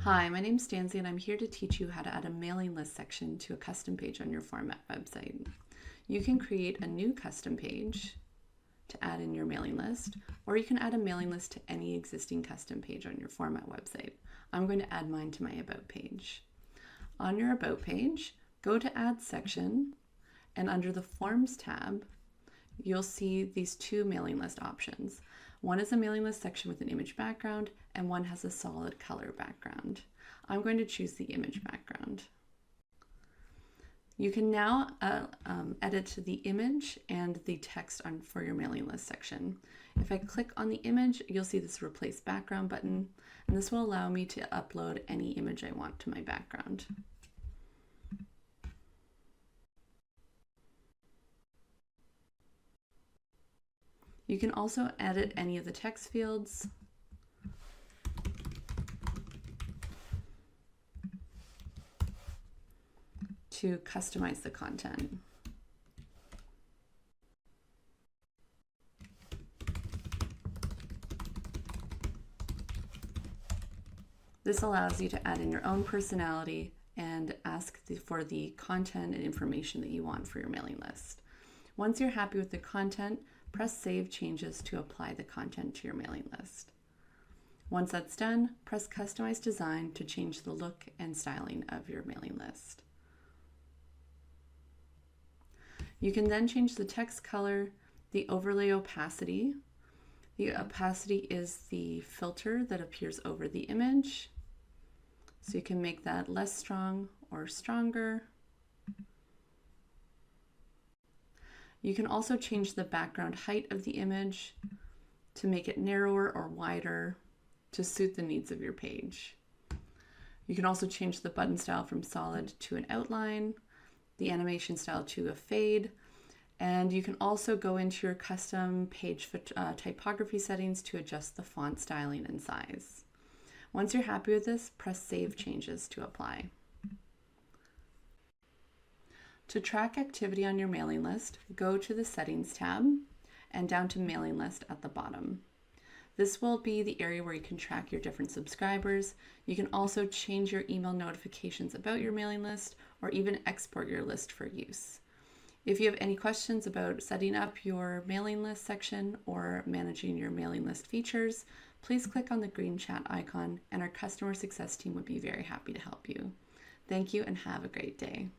Hi, my name's Stanzi and I'm here to teach you how to add a mailing list section to a custom page on your format website. You can create a new custom page to add in your mailing list, or you can add a mailing list to any existing custom page on your format website. I'm going to add mine to my About page. On your About page, go to Add Section, and under the Forms tab, you'll see these two mailing list options. One is a mailing list section with an image background, and one has a solid color background. I'm going to choose the image background. You can now edit the image and the text for your mailing list section. If I click on the image, you'll see this Replace Background button, and this will allow me to upload any image I want to my background. You can also edit any of the text fields. To customize the content. This allows you to add in your own personality and ask for the content and information that you want for your mailing list. Once you're happy with the content, press Save Changes to apply the content to your mailing list. Once that's done, press Customize Design to change the look and styling of your mailing list. You can then change the text color, the overlay opacity. The opacity is the filter that appears over the image. So you can make that less strong or stronger. You can also change the background height of the image to make it narrower or wider to suit the needs of your page. You can also change the button style from solid to an outline, the animation style to a fade, and you can also go into your custom page typography settings to adjust the font styling and size. Once you're happy with this, press Save Changes to apply. To track activity on your mailing list, go to the Settings tab and down to Mailing List at the bottom. This will be the area where you can track your different subscribers. You can also change your email notifications about your mailing list or even export your list for use. If you have any questions about setting up your mailing list section or managing your mailing list features, please click on the green chat icon and our customer success team would be very happy to help you. Thank you and have a great day.